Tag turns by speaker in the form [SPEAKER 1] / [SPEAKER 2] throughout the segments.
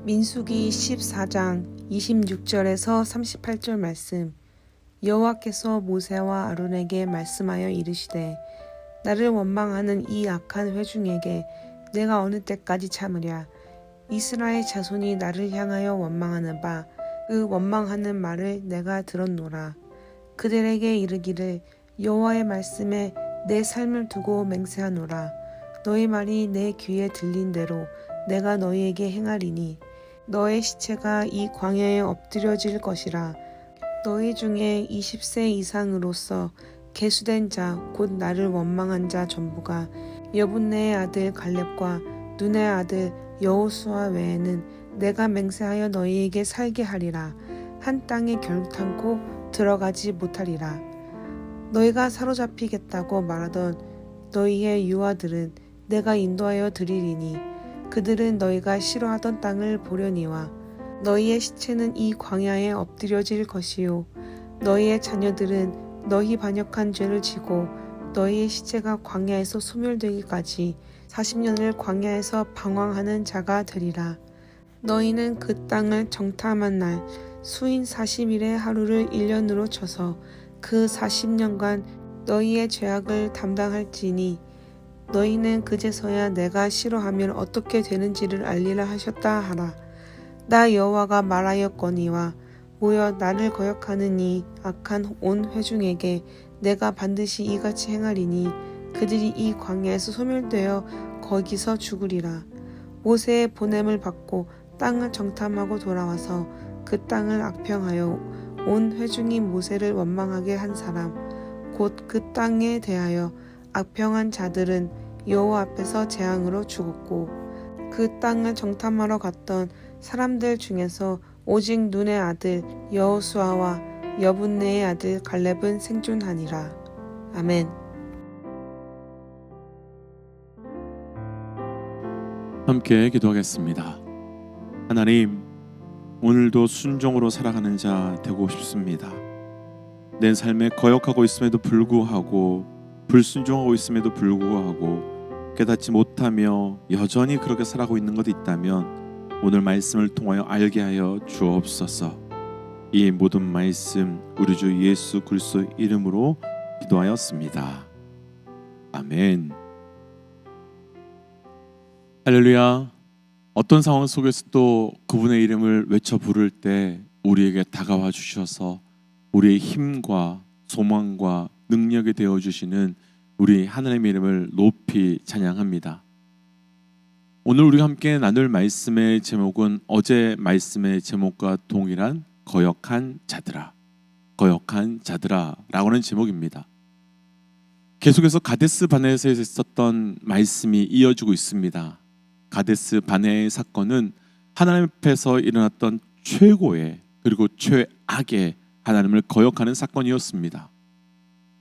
[SPEAKER 1] 민수기 14장 26절에서 38절 말씀. 여호와께서 모세와 아론에게 말씀하여 이르시되 나를 원망하는 이 악한 회중에게 내가 어느 때까지 참으랴. 이스라엘 자손이 나를 향하여 원망하는 바 그 원망하는 말을 내가 들었노라. 그들에게 이르기를 여호와의 말씀에 내 삶을 두고 맹세하노라. 너희 말이 내 귀에 들린 대로 내가 너희에게 행하리니 너의 시체가 이 광야에 엎드려질 것이라. 너희 중에 20세 이상으로서 계수된 자 곧 나를 원망한 자 전부가 여분네의 아들 갈렙과 눈의 아들 여호수아 외에는 내가 맹세하여 너희에게 살게 하리라. 한 땅에 결탄코 들어가지 못하리라. 너희가 사로잡히겠다고 말하던 너희의 유아들은 내가 인도하여 드리리니 그들은 너희가 싫어하던 땅을 보려니와 너희의 시체는 이 광야에 엎드려질 것이요 너희의 자녀들은 너희 반역한 죄를 지고 너희의 시체가 광야에서 소멸되기까지 40년을 광야에서 방황하는 자가 되리라. 너희는 그 땅을 정탐한 날 수인 40일의 하루를 1년으로 쳐서 그 40년간 너희의 죄악을 담당할지니 너희는 그제서야 내가 싫어하면 어떻게 되는지를 알리라 하셨다 하라. 나 여호와가 말하였거니와 모여 나를 거역하는 이 악한 온 회중에게 내가 반드시 이같이 행하리니 그들이 이 광야에서 소멸되어 거기서 죽으리라. 모세의 보냄을 받고 땅을 정탐하고 돌아와서 그 땅을 악평하여 온 회중이 모세를 원망하게 한 사람 곧 그 땅에 대하여 악평한 자들은 여호와 앞에서 재앙으로 죽었고 그 땅을 정탐하러 갔던 사람들 중에서 오직 눈의 아들 여호수아와 여분네의 아들 갈렙은 생존하니라. 아멘.
[SPEAKER 2] 함께 기도하겠습니다. 하나님, 오늘도 순종으로 살아가는 자 되고 싶습니다. 내 삶에 거역하고 있음에도 불구하고 불순종하고 있음에도 불구하고 깨닫지 못하며 여전히 그렇게 살아가고 있는 것이 있다면 오늘 말씀을 통하여 알게 하여 주옵소서. 이 모든 말씀 우리 주 예수 그리스도 이름으로 기도하였습니다. 아멘. 할렐루야. 어떤 상황 속에서도 그분의 이름을 외쳐 부를 때 우리에게 다가와 주셔서 우리의 힘과 소망과 능력이 되어주시는 우리 하나님의 이름을 높이 찬양합니다. 오늘 우리가 함께 나눌 말씀의 제목은 어제 말씀의 제목과 동일한 거역한 자들아, 거역한 자들아 라고 하는 제목입니다. 계속해서 가데스 바네아에서 있었던 말씀이 이어지고 있습니다. 가데스 바네아의 사건은 하나님 앞에서 일어났던 최고의 그리고 최악의 하나님을 거역하는 사건이었습니다.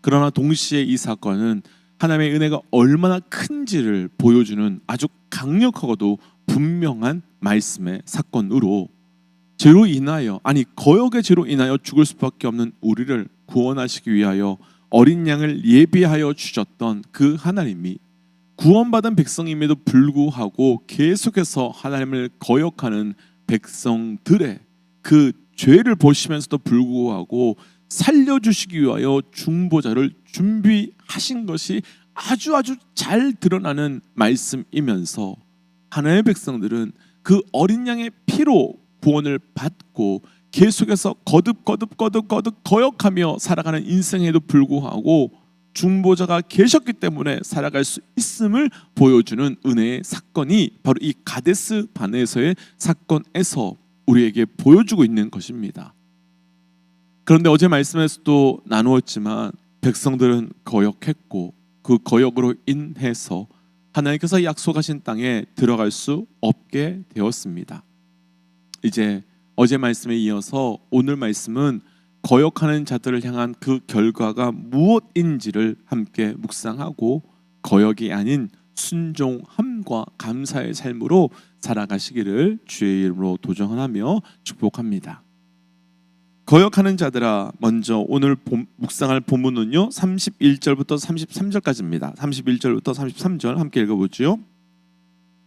[SPEAKER 2] 그러나 동시에 이 사건은 하나님의 은혜가 얼마나 큰지를 보여주는 아주 강력하고도 분명한 말씀의 사건으로 죄로 인하여 거역의 죄로 인하여 죽을 수밖에 없는 우리를 구원하시기 위하여 어린 양을 예비하여 주셨던 그 하나님이 구원받은 백성임에도 불구하고 계속해서 하나님을 거역하는 백성들의 그 죄를 보시면서도 불구하고 살려주시기 위하여 중보자를 준비하신 것이 아주 잘 드러나는 말씀이면서 하나님의 백성들은 그 어린 양의 피로 구원을 받고 계속해서 거듭 거역하며 살아가는 인생에도 불구하고 중보자가 계셨기 때문에 살아갈 수 있음을 보여주는 은혜의 사건이 바로 이 가데스 바네아에서의 사건에서 우리에게 보여주고 있는 것입니다. 그런데 어제 말씀에서도 나누었지만 백성들은 거역했고 그 거역으로 인해서 하나님께서 약속하신 땅에 들어갈 수 없게 되었습니다. 이제 어제 말씀에 이어서 오늘 말씀은 거역하는 자들을 향한 그 결과가 무엇인지를 함께 묵상하고 거역이 아닌 순종함과 감사의 삶으로 살아가시기를 주의 이름으로 도전하며 축복합니다. 거역하는 자들아, 먼저 오늘 묵상할 본문은요 31절부터 33절까지입니다. 31절부터 33절 함께 읽어보죠.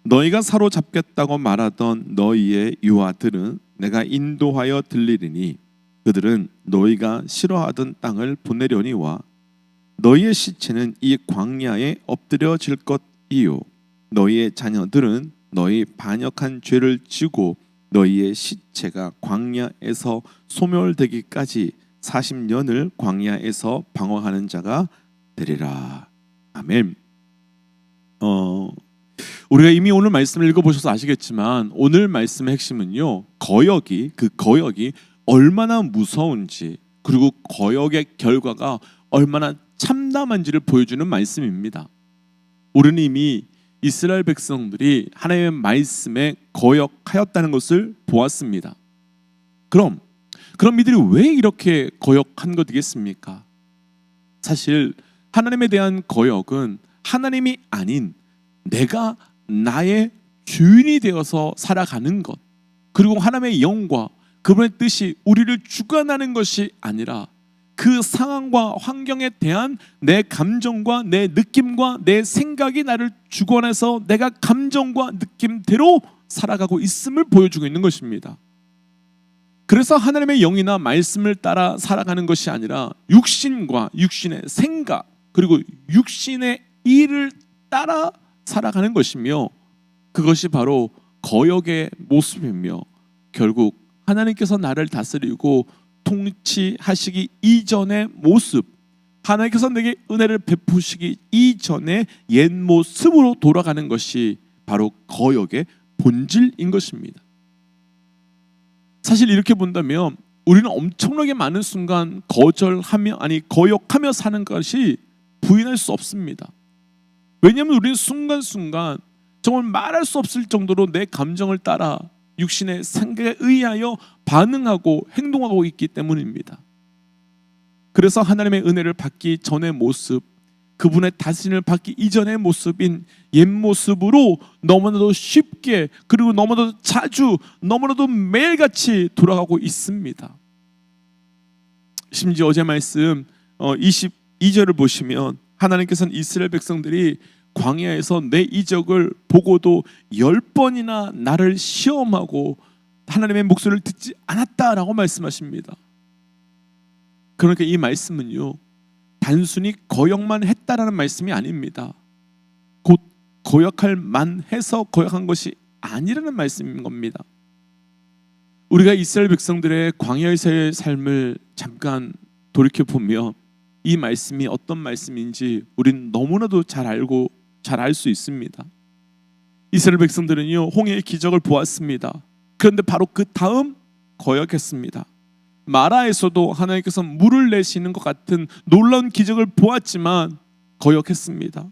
[SPEAKER 2] 너희가 사로잡겠다고 말하던 너희의 유아들은 내가 인도하여 들리리니 그들은 너희가 싫어하던 땅을 보내려니와 너희의 시체는 이 광야에 엎드려질 것이요 너희의 자녀들은 너희 반역한 죄를 지고 너희의 시체가 광야에서 소멸되기까지 40년을 광야에서 방황하는 자가 되리라. 아멘. 우리가 이미 오늘 말씀을 읽어보셔서 아시겠지만 오늘 말씀의 핵심은요, 거역이 얼마나 무서운지, 그리고 거역의 결과가 얼마나 참담한지를 보여주는 말씀입니다. 우리는 이미 이스라엘 백성들이 하나님의 말씀에 거역하였다는 것을 보았습니다. 그럼 이들이 왜 이렇게 거역한 것이겠습니까? 사실 하나님에 대한 거역은 하나님이 아닌 내가 나의 주인이 되어서 살아가는 것, 그리고 하나님의 영과 그분의 뜻이 우리를 주관하는 것이 아니라 그 상황과 환경에 대한 내 감정과 내 느낌과 내 생각이 나를 주관해서 내가 감정과 느낌대로 살아가고 있음을 보여주고 있는 것입니다. 그래서 하나님의 영이나 말씀을 따라 살아가는 것이 아니라 육신과 육신의 생각, 그리고 육신의 일을 따라 살아가는 것이며, 그것이 바로 거역의 모습이며, 결국 하나님께서 나를 다스리고 통치하시기 이전의 모습, 하나님께서 내게 은혜를 베푸시기 이전의 옛 모습으로 돌아가는 것이 바로 거역의 본질인 것입니다. 사실 이렇게 본다면 우리는 엄청나게 많은 순간 거역하며 사는 것이 부인할 수 없습니다. 왜냐하면 우리는 순간순간 정말 말할 수 없을 정도로 내 감정을 따라 육신의 생각에 의하여 반응하고 행동하고 있기 때문입니다. 그래서 하나님의 은혜를 받기 전의 모습, 그분의 다스림을 받기 이전의 모습인 옛 모습으로 너무나도 쉽게, 그리고 너무나도 자주, 너무나도 매일같이 돌아가고 있습니다. 심지어 어제 말씀 22절을 보시면 하나님께서는 이스라엘 백성들이 광야에서 내 이적을 보고도 10번이나 나를 시험하고 하나님의 목소리를 듣지 않았다라고 말씀하십니다. 그러니까 이 말씀은요, 단순히 거역만 했다라는 말씀이 아닙니다. 곧 거역할 만해서 거역한 것이 아니라는 말씀인 겁니다. 우리가 이스라엘 백성들의 광야에서의 삶을 잠깐 돌이켜보면 이 말씀이 어떤 말씀인지 우리는 너무나도 잘 알 수 있습니다. 이스라엘 백성들은요, 홍해의 기적을 보았습니다. 그런데 바로 그 다음 거역했습니다. 마라에서도 하나님께서 물을 내시는 것 같은 놀라운 기적을 보았지만 거역했습니다.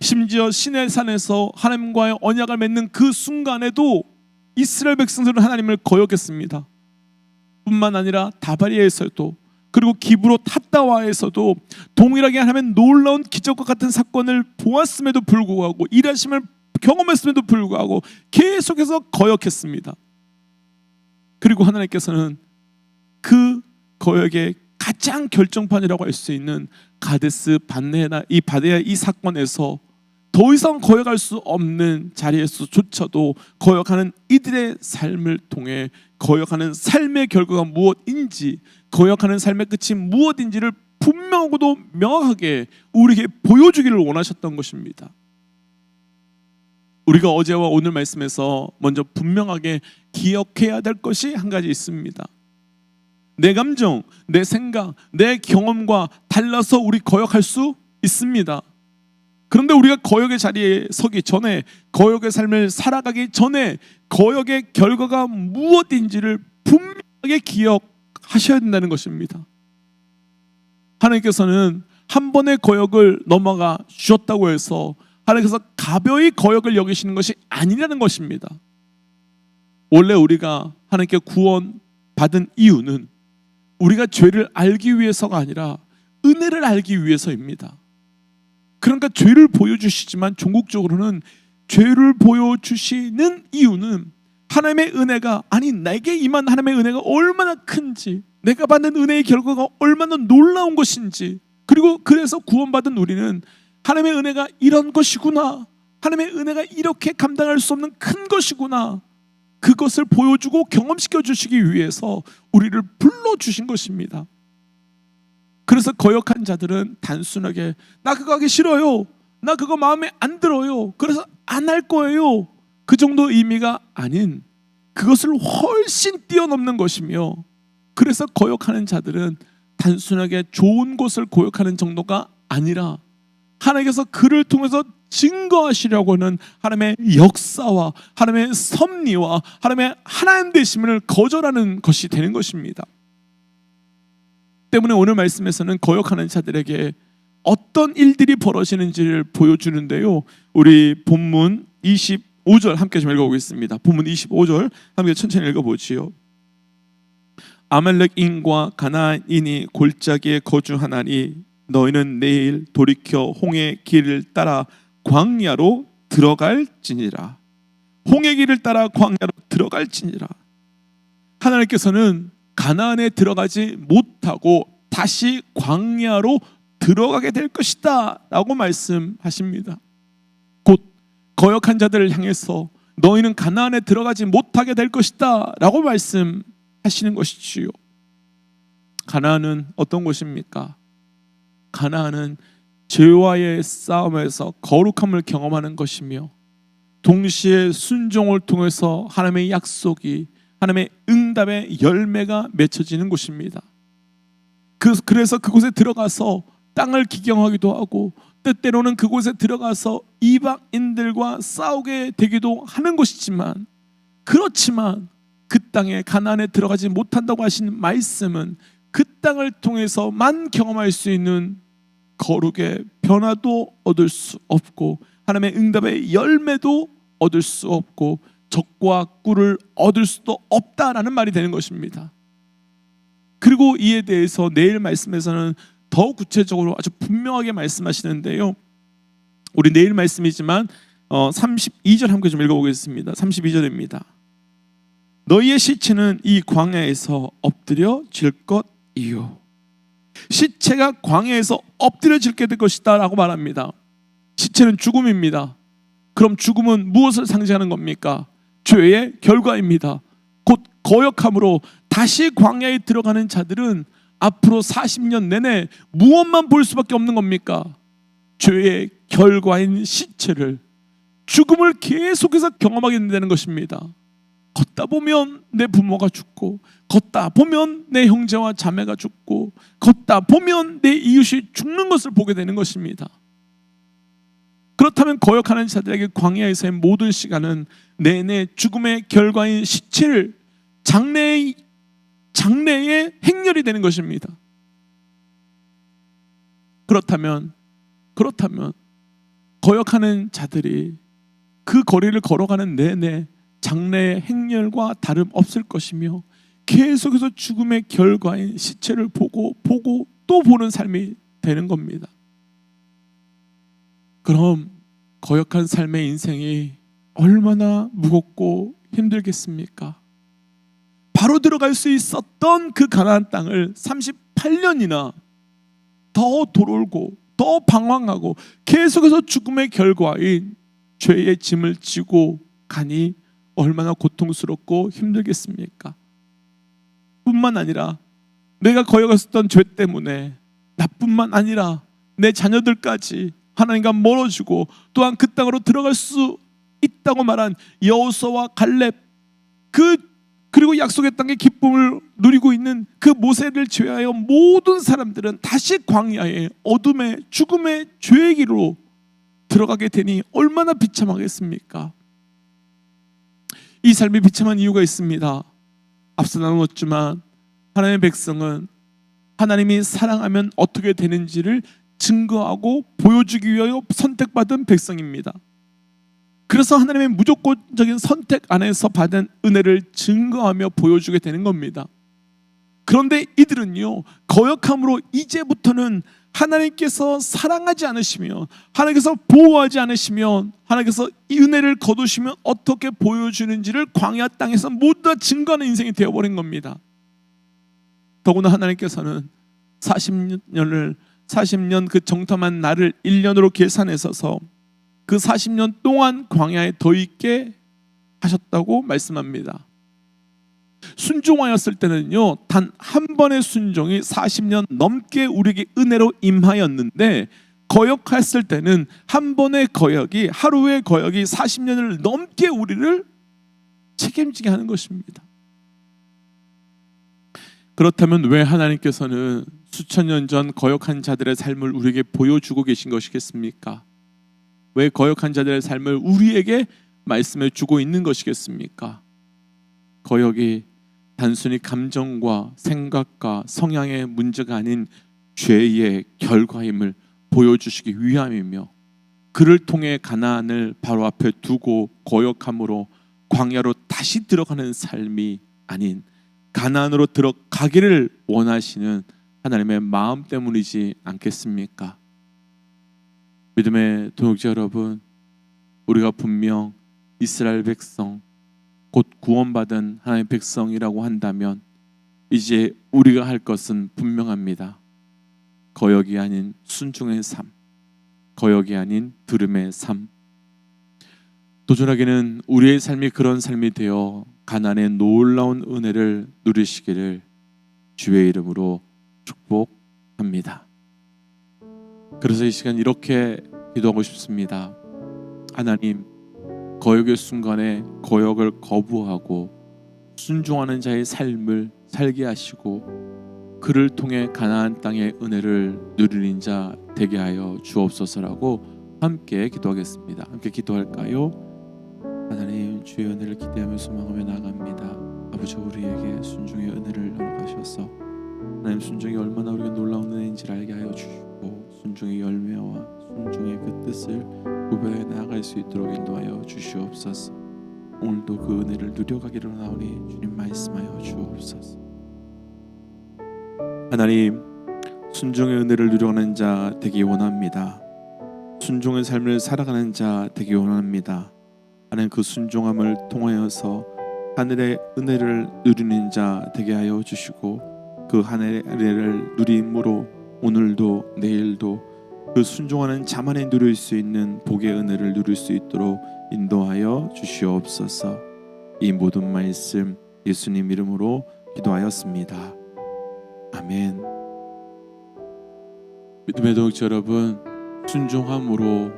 [SPEAKER 2] 심지어 시내산에서 하나님과의 언약을 맺는 그 순간에도 이스라엘 백성들은 하나님을 거역했습니다. 뿐만 아니라 다바리에서도, 그리고 기브로 탓다와에서도 동일하게 하나님의 놀라운 기적과 같은 사건을 보았음에도 불구하고, 일하심을 경험했음에도 불구하고 계속해서 거역했습니다. 그리고 하나님께서는 그 거역의 가장 결정판이라고 할 수 있는 가데스 바네아 이 사건에서 더 이상 거역할 수 없는 자리에서조차도 거역하는 이들의 삶을 통해 거역하는 삶의 결과가 무엇인지, 거역하는 삶의 끝이 무엇인지를 분명하고도 명확하게 우리에게 보여주기를 원하셨던 것입니다. 우리가 어제와 오늘 말씀에서 먼저 분명하게 기억해야 될 것이 한 가지 있습니다. 내 감정, 내 생각, 내 경험과 달라서 우리 거역할 수 있습니다. 그런데 우리가 거역의 자리에 서기 전에, 거역의 삶을 살아가기 전에 거역의 결과가 무엇인지를 분명하게 기억하셔야 된다는 것입니다. 하나님께서는 한 번의 거역을 넘어가 주셨다고 해서 하나님께서 가벼이 거역을 여기시는 것이 아니라는 것입니다. 원래 우리가 하나님께 구원 받은 이유는 우리가 죄를 알기 위해서가 아니라 은혜를 알기 위해서입니다. 그러니까 죄를 보여주시지만 종국적으로는 죄를 보여주시는 이유는 하나님의 은혜가, 아니 내게 임한 하나님의 은혜가 얼마나 큰지, 내가 받는 은혜의 결과가 얼마나 놀라운 것인지, 그리고 그래서 구원받은 우리는 하나님의 은혜가 이런 것이구나, 하나님의 은혜가 이렇게 감당할 수 없는 큰 것이구나, 그것을 보여주고 경험시켜 주시기 위해서 우리를 불러주신 것입니다. 그래서 거역한 자들은 단순하게 나 그거 하기 싫어요, 나 그거 마음에 안 들어요, 그래서 안 할 거예요, 그 정도 의미가 아닌 그것을 훨씬 뛰어넘는 것이며, 그래서 거역하는 자들은 단순하게 좋은 것을 거역하는 정도가 아니라 하나님께서 그를 통해서 증거하시려고 하는 하나님의 역사와 하나님의 섭리와 하나님의 하나님 되심을 거절하는 것이 되는 것입니다. 때문에 오늘 말씀에서는 거역하는 자들에게 어떤 일들이 벌어지는지를 보여주는데요. 우리 본문 25절 함께 좀 읽어보겠습니다. 본문 25절 함께 천천히 읽어보지요. 아말렉인과 가나안인이 골짜기에 거주하나니 너희는 내일 돌이켜 홍해 길을 따라 광야로 들어갈지니라. 홍해 길을 따라 광야로 들어갈지니라. 하나님께서는 가나안에 들어가지 못하고 다시 광야로 들어가게 될 것이다 라고 말씀하십니다. 곧 거역한 자들을 향해서 너희는 가나안에 들어가지 못하게 될 것이다 라고 말씀하시는 것이지요. 가나안은 어떤 곳입니까? 가나안은 죄와의 싸움에서 거룩함을 경험하는 것이며, 동시에 순종을 통해서 하나님의 약속이, 하나님의 응답의 열매가 맺혀지는 곳입니다. 그래서 그곳에 들어가서 땅을 기경하기도 하고, 때때로는 그곳에 들어가서 이방인들과 싸우게 되기도 하는 곳이지만, 그렇지만 그 땅에 가나안에 들어가지 못한다고 하신 말씀은 그 땅을 통해서만 경험할 수 있는 거룩의 변화도 얻을 수 없고, 하나님의 응답의 열매도 얻을 수 없고, 적과 꿀을 얻을 수도 없다라는 말이 되는 것입니다. 그리고 이에 대해서 내일 말씀에서는 더 구체적으로 아주 분명하게 말씀하시는데요. 우리 내일 말씀이지만 32절 함께 좀 읽어보겠습니다. 32절입니다. 너희의 시체는 이 광야에서 엎드려질 것이요. 시체가 광야에서 엎드려질 될 것이다 라고 말합니다. 시체는 죽음입니다. 그럼 죽음은 무엇을 상징하는 겁니까? 죄의 결과입니다. 곧 거역함으로 다시 광야에 들어가는 자들은 앞으로 40년 내내 무엇만 볼 수밖에 없는 겁니까? 죄의 결과인 시체를, 죽음을 계속해서 경험하게 된다는 것입니다. 걷다 보면 내 부모가 죽고, 걷다 보면 내 형제와 자매가 죽고, 걷다 보면 내 이웃이 죽는 것을 보게 되는 것입니다. 그렇다면 거역하는 자들에게 광야에서의 모든 시간은 내내 죽음의 결과인 시체를 장래의 행렬이 되는 것입니다. 그렇다면 거역하는 자들이 그 거리를 걸어가는 내내 장래의 행렬과 다름없을 것이며, 계속해서 죽음의 결과인 시체를 보고 또 보는 삶이 되는 겁니다. 그럼 거역한 삶의 인생이 얼마나 무겁고 힘들겠습니까? 바로 들어갈 수 있었던 그 가나안 땅을 38년이나 더 돌고 더 방황하고 계속해서 죽음의 결과인 죄의 짐을 지고 가니 얼마나 고통스럽고 힘들겠습니까? 뿐만 아니라 내가 거역했었던 죄 때문에 나뿐만 아니라 내 자녀들까지 하나님과 멀어지고, 또한 그 땅으로 들어갈 수 있다고 말한 여호수아와 갈렙, 그리고 약속의 땅의 기쁨을 누리고 있는 그 모세를 제외하여 모든 사람들은 다시 광야의 어둠의 죽음의 죄의 길로 들어가게 되니 얼마나 비참하겠습니까? 이 삶이 비참한 이유가 있습니다. 앞서 나누었지만 하나님의 백성은 하나님이 사랑하면 어떻게 되는지를 증거하고 보여주기 위하여 선택받은 백성입니다. 그래서 하나님의 무조건적인 선택 안에서 받은 은혜를 증거하며 보여주게 되는 겁니다. 그런데 이들은요, 거역함으로 이제부터는 하나님께서 사랑하지 않으시면, 하나님께서 보호하지 않으시면, 하나님께서 이 은혜를 거두시면 어떻게 보여주는지를 광야 땅에서 모두 다 증거하는 인생이 되어버린 겁니다. 더구나 하나님께서는 40년 그 정탐한 날을 1년으로 계산해서서 그 40년 동안 광야에 더 있게 하셨다고 말씀합니다. 순종하였을 때는요, 단 한 번의 순종이 40년 넘게 우리에게 은혜로 임하였는데, 거역했을 때는 한 번의 거역이, 하루의 거역이 40년을 넘게 우리를 책임지게 하는 것입니다. 그렇다면 왜 하나님께서는 수천 년 전 거역한 자들의 삶을 우리에게 보여주고 계신 것이겠습니까? 왜 거역한 자들의 삶을 우리에게 말씀해 주고 있는 것이겠습니까? 거역이 단순히 감정과 생각과 성향의 문제가 아닌 죄의 결과임을 보여주시기 위함이며, 그를 통해 가나안을 바로 앞에 두고 거역함으로 광야로 다시 들어가는 삶이 아닌 가나안으로 들어가기를 원하시는 하나님의 마음 때문이지 않겠습니까? 믿음의 동역자 여러분, 우리가 분명 이스라엘 백성, 곧 구원받은 하나님의 백성이라고 한다면 이제 우리가 할 것은 분명합니다. 거역이 아닌 순종의 삶, 거역이 아닌 들음의 삶. 도전하기는 우리의 삶이 그런 삶이 되어 가나안의 놀라운 은혜를 누리시기를 주의 이름으로 축복합니다. 그래서 이 시간 이렇게 기도하고 싶습니다. 하나님, 거역의 순간에 거역을 거부하고 순종하는 자의 삶을 살게 하시고 그를 통해 가나안 땅의 은혜를 누리는 자 되게 하여 주옵소서라고 함께 기도하겠습니다. 함께 기도할까요? 하나님, 주의 은혜를 기대하며 소망하며 나아갑니다. 아버지, 우리에게 순종의 은혜를 허락하셔서 하나님, 순종이 얼마나 우리가 놀라운 은혜인지를 알게 하여 주시고 순종의 열매와 순종의 그 뜻을 구별해 나아갈 수 있도록 인도하여 주시옵소서. 오늘도 그 은혜를 누려가기를 원하오니 주님 말씀하여 주옵소서. 하나님, 순종의 은혜를 누려가는 자 되기 원합니다. 순종의 삶을 살아가는 자 되기 원합니다. 하나님, 그 순종함을 통하여서 하늘의 은혜를 누리는 자 되게 하여 주시고 그 하늘의 은혜를 누림으로 오늘도 내일도 그 순종하는 자만이 누릴 수 있는 복의 은혜를 누릴 수 있도록 인도하여 주시옵소서. 이 모든 말씀 예수님 이름으로 기도하였습니다. 아멘. 믿음의 동역자 여러분, 순종함으로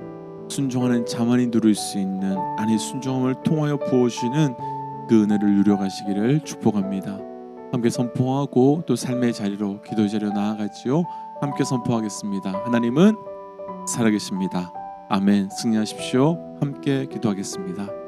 [SPEAKER 2] 순종하는 자만이 누릴 수 있는, 아니 순종함을 통하여 부어주시는 그 은혜를 누려가시기를 축복합니다. 함께 선포하고 또 삶의 자리로, 기도의 자리로 나아가지요. 함께 선포하겠습니다. 하나님은 살아계십니다. 아멘. 승리하십시오. 함께 기도하겠습니다.